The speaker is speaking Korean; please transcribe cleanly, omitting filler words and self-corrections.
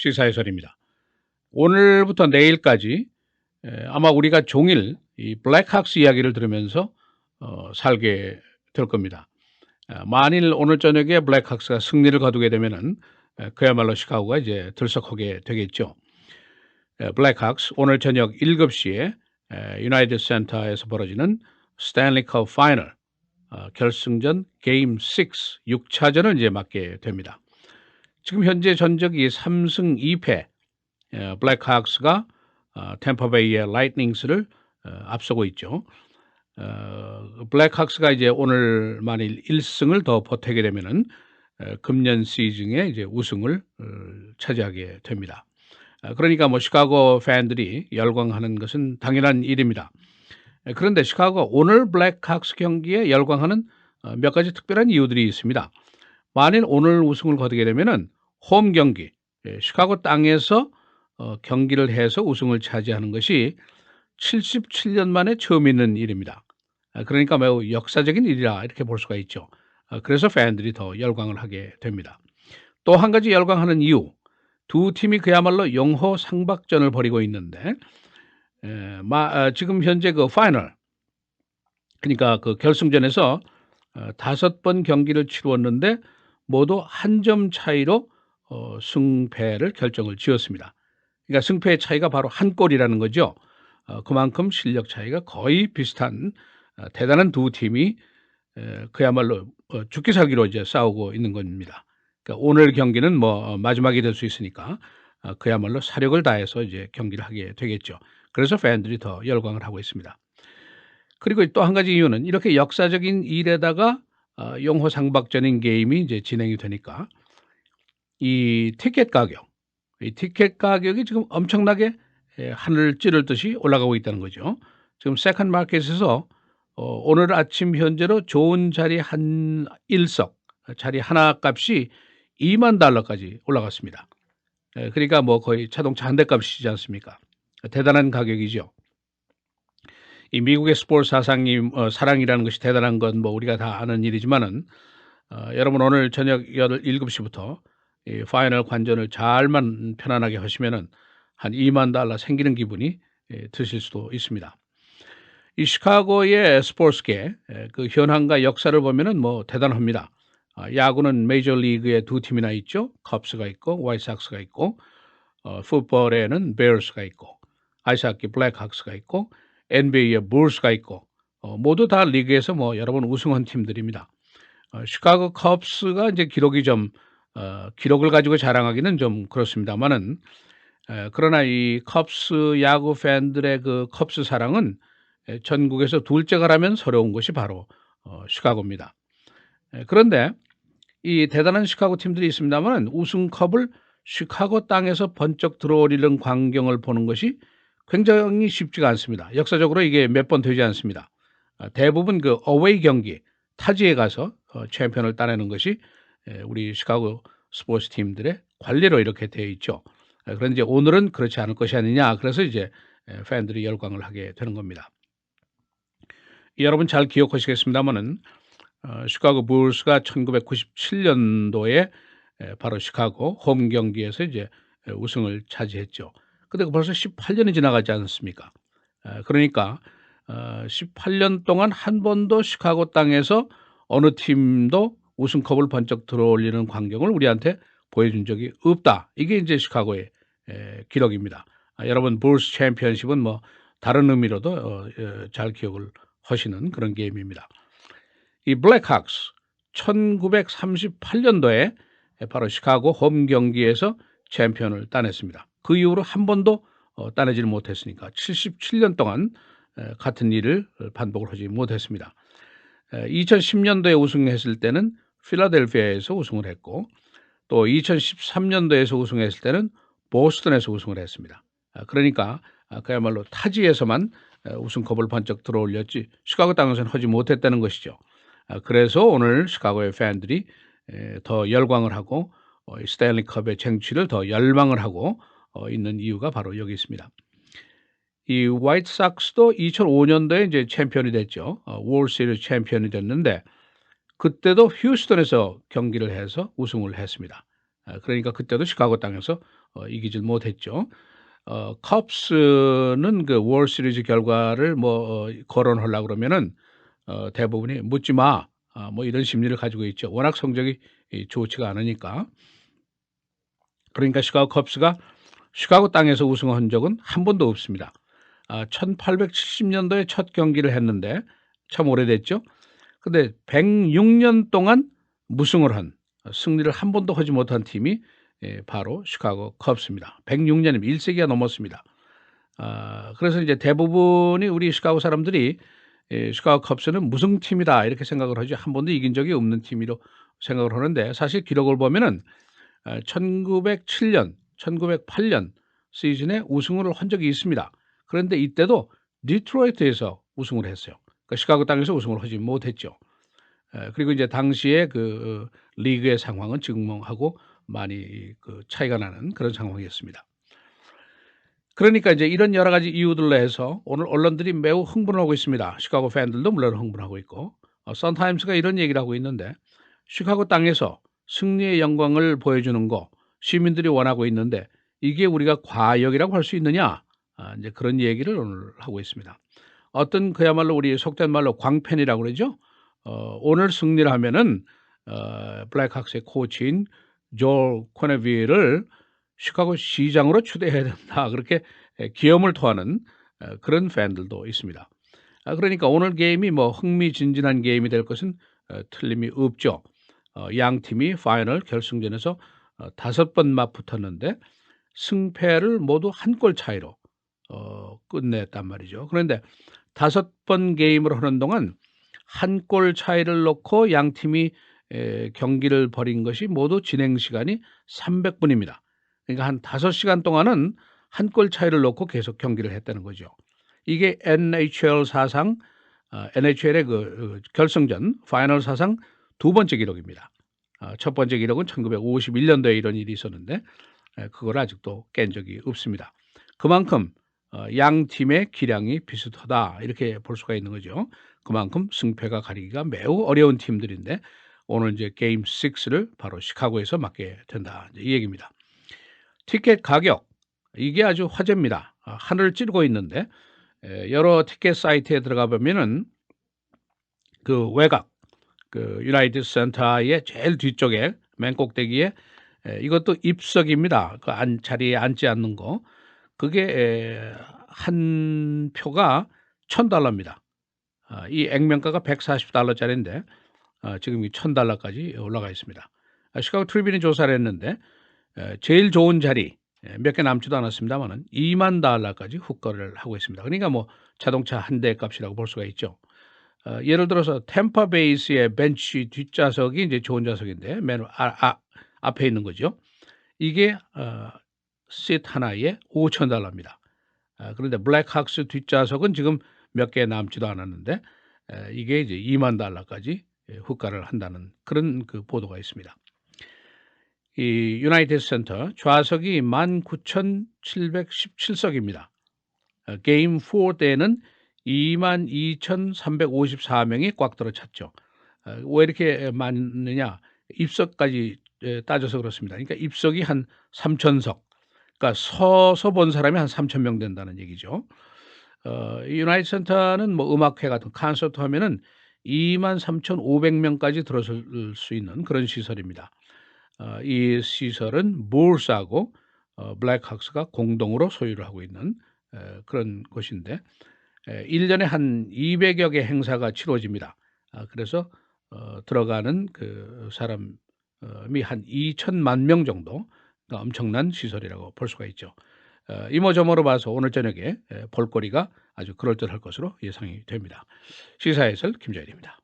시사해설입니다. 오늘부터 내일까지 아마 우리가 종일 이 블랙학스 이야기를 들으면서 살게 될 겁니다. 만일 오늘 저녁에 블랙학스가 승리를 거두게 되면은 그야말로 시카고가 이제 들썩하게 되겠죠. 블랙학스 오늘 저녁 7시에 유나이티드 센터에서 벌어지는 스탠리컵 파이널 결승전 게임 6, 6차전을 이제 맞게 됩니다. 지금 현재 전적이 3승 2패 블랙학스가 템파베이의 라이트닝스를 앞서고 있죠. 블랙학스가 이제 오늘 만일 1승을 더 보태게 되면은 금년 시즌에 이제 우승을 차지하게 됩니다. 그러니까 뭐 시카고 팬들이 열광하는 것은 당연한 일입니다. 그런데 시카고가 오늘 블랙학스 경기에 열광하는 몇 가지 특별한 이유들이 있습니다. 만일 오늘 우승을 거두게 되면은 홈 경기, 시카고 땅에서 경기를 해서 우승을 차지하는 것이 77년 만에 처음 있는 일입니다. 그러니까 매우 역사적인 일이라 이렇게 볼 수가 있죠. 그래서 팬들이 더 열광을 하게 됩니다. 또 한 가지 열광하는 이유, 두 팀이 그야말로 영호 상박전을 벌이고 있는데 지금 현재 그 파이널, 그러니까 그 결승전에서 5번 경기를 치루었는데 모두 한 점 차이로 승패를 결정을 지었습니다. 그러니까 승패의 차이가 바로 한 골이라는 거죠. 그만큼 실력 차이가 거의 비슷한 대단한 두 팀이 그야말로 죽기 살기로 이제 싸우고 있는 겁니다. 그러니까 오늘 경기는 뭐 마지막이 될 수 있으니까 그야말로 사력을 다해서 이제 경기를 하게 되겠죠. 그래서 팬들이 더 열광을 하고 있습니다. 그리고 또 한 가지 이유는 이렇게 역사적인 일에다가 영호 상박전인 게임이 이제 진행이 되니까 이 티켓 가격이 지금 엄청나게 하늘을 찌를 듯이 올라가고 있다는 거죠. 지금 세컨드 마켓에서 오늘 아침 현재로 좋은 자리 한 1석, 자리 하나 값이 $20,000까지 올라갔습니다. 그러니까 뭐 거의 자동차 한 대 값이지 않습니까? 대단한 가격이죠. 이 미국의 스포츠 사랑이라는 것이 대단한 건 뭐 우리가 다 아는 일이지만은 여러분 오늘 저녁 7시부터 이 파이널 관전을 잘만 편안하게 하시면은 한 $20,000 생기는 기분이 드실 수도 있습니다. 이 시카고의 스포츠계 그 현황과 역사를 보면은 뭐 대단합니다. 야구는 메이저리그에 두 팀이나 있죠. 컵스가 있고 화이트삭스가 있고 풋볼에는 베어스가 있고 아이스하키 블랙학스가 있고 NBA에 불스가 있고 모두 다 리그에서 뭐 여러 번 우승한 팀들입니다. 시카고 컵스가 이제 기록을 가지고 자랑하기는 좀 그렇습니다만은 그러나 이 컵스 야구 팬들의 그 컵스 사랑은 전국에서 둘째가라면 서러운 것이 바로 시카고입니다. 그런데 이 대단한 시카고 팀들이 있습니다만 우승컵을 시카고 땅에서 번쩍 들어올리는 광경을 보는 것이 굉장히 쉽지가 않습니다. 역사적으로 이게 몇 번 되지 않습니다. 대부분 그 어웨이 경기, 타지에 가서 챔피언을 따내는 것이 우리 시카고 스포츠 팀들의 관리로 이렇게 되어 있죠. 그런데 오늘은 그렇지 않을 것이 아니냐. 그래서 이제 팬들이 열광을 하게 되는 겁니다. 여러분 잘 기억하시겠습니다만은 시카고 불스가 1997년도에 바로 시카고 홈 경기에서 이제 우승을 차지했죠. 근데 벌써 18년이 지나가지 않았습니까? 그러니까 18년 동안 한 번도 시카고 땅에서 어느 팀도 우승컵을 번쩍 들어올리는 광경을 우리한테 보여준 적이 없다. 이게 이제 시카고의 기록입니다. 여러분 불스 챔피언십은 뭐 다른 의미로도 잘 기억을 하시는 그런 게임입니다. 이 블랙학스 1938년도에 바로 시카고 홈 경기에서 챔피언을 따냈습니다. 그 이후로 한 번도 따내지를 못했으니까 77년 동안 같은 일을 반복을 하지 못했습니다. 2010년도에 우승했을 때는 필라델피아에서 우승을 했고 또 2013년도에서 우승했을 때는 보스턴에서 우승을 했습니다. 그러니까 그야말로 타지에서만 우승컵을 번쩍 들어올렸지 시카고 땅에서는 하지 못했다는 것이죠. 그래서 오늘 시카고의 팬들이 더 열광을 하고 스탠리컵의 쟁취를 더 열망을 하고 있는 이유가 바로 여기 있습니다. 이 화이트삭스도 2005년도에 이제 챔피언이 됐죠. 월시리즈 챔피언이 됐는데 그때도 휴스턴에서 경기를 해서 우승을 했습니다. 그러니까 그때도 시카고 땅에서 이기질 못했죠. 컵스는 그 월 시리즈 결과를 거론하려고 그러면은 대부분이 묻지 마. 뭐 이런 심리를 가지고 있죠. 워낙 성적이 좋지가 않으니까. 그러니까 시카고 컵스가 시카고 땅에서 우승한 적은 한 번도 없습니다. 1870년도에 첫 경기를 했는데 참 오래됐죠. 근데 106년 동안 무승을 한 승리를 한 번도 하지 못한 팀이 바로 시카고 컵스입니다. 106년이면 1세기가 넘었습니다. 그래서 이제 대부분이 우리 시카고 사람들이 시카고 컵스는 무승팀이다 이렇게 생각을 하죠. 한 번도 이긴 적이 없는 팀으로 생각을 하는데 사실 기록을 보면은 1907년, 1908년 시즌에 우승을 한 적이 있습니다. 그런데 이때도 디트로이트에서 우승을 했어요. 그러니까 시카고 땅에서 우승을 하지 못했죠. 그리고 이제 당시에 그 리그의 상황은 지금하고 많이 그 차이가 나는 그런 상황이었습니다. 그러니까 이제 이런 여러 가지 이유들로 해서 오늘 언론들이 매우 흥분하고 있습니다. 시카고 팬들도 물론 흥분하고 있고, 선타임스가 이런 얘기를 하고 있는데, 시카고 땅에서 승리의 영광을 보여주는 거 시민들이 원하고 있는데 이게 우리가 과역이라고 할 수 있느냐? 이제 그런 얘기를 오늘 하고 있습니다. 어떤 그야말로 우리 속된 말로 광팬이라고 그러죠. 오늘 승리를 하면은 블랙학스의 코치인 조엘 코네빌을 시카고 시장으로 추대해야 된다. 그렇게 기염을 토하는 그런 팬들도 있습니다. 그러니까 오늘 게임이 뭐 흥미진진한 게임이 될 것은 틀림이 없죠. 양 팀이 파이널 결승전에서 5번 맞붙었는데 승패를 모두 한 골 차이로 끝냈단 말이죠. 그런데 5번 게임을 하는 동안 한 골 차이를 놓고 양 팀이 경기를 벌인 것이 모두 진행 시간이 300분입니다. 그러니까 한 5시간 동안은 한 골 차이를 놓고 계속 경기를 했다는 거죠. 이게 NHL 사상 NHL의 그 결승전 파이널 사상 두 번째 기록입니다. 첫 번째 기록은 1951년도에 이런 일이 있었는데 그걸 아직도 깬 적이 없습니다. 그만큼 양 팀의 기량이 비슷하다 이렇게 볼 수가 있는 거죠. 그만큼 승패가 가리기가 매우 어려운 팀들인데 오늘 이제 게임 6를 바로 시카고에서 맞게 된다 이 얘기입니다. 티켓 가격 이게 아주 화제입니다. 하늘을 찌르고 있는데 여러 티켓 사이트에 들어가 보면은 그 외곽 그 유나이티드 센터의 제일 뒤쪽에 맨 꼭대기에 이것도 입석입니다. 그 자리에 앉지 않는 거 그게 한 표가 $1,000입니다. 이 액면가가 $140짜리인데 지금 이 $1,000까지 올라가 있습니다. 시카고 트리뷴이 조사를 했는데 제일 좋은 자리 몇 개 남지도 않았습니다만은 $20,000까지 후가를 하고 있습니다. 그러니까 뭐 자동차 한 대 값이라고 볼 수가 있죠. 예를 들어서 템파 베이스의 벤치 뒷좌석이 이제 좋은 좌석인데 맨 앞에 있는 거죠. 이게 시트 하나에 $5,000입니다. 그런데 블랙학스 뒷좌석은 지금 몇 개 남지도 않았는데 이게 이제 $20,000까지 후가를 한다는 그런 그 보도가 있습니다. 이 유나이티드 센터 좌석이 19,717석입니다. 게임 4 때는 22,354명이 꽉 들어찼죠. 왜 이렇게 많느냐? 입석까지 따져서 그렇습니다. 그러니까 입석이 한 3,000석. 그러니까 서서 본 사람이 한 3,000명 된다는 얘기죠. 이 유나이티드 센터는 뭐 음악회 같은 콘서트 하면은 23,500명까지 들어설 수 있는 그런 시설입니다. 이 시설은 몰스하고 블랙학스가 공동으로 소유를 하고 있는 그런 곳인데 1년에 한 200여 개 행사가 치러집니다. 그래서 들어가는 그 사람이 한 2천만 명 정도 그러니까 엄청난 시설이라고 볼 수가 있죠. 이모저모로 봐서 오늘 저녁에 볼거리가 아주 그럴듯할 것으로 예상이 됩니다. 시사해설 김재일입니다.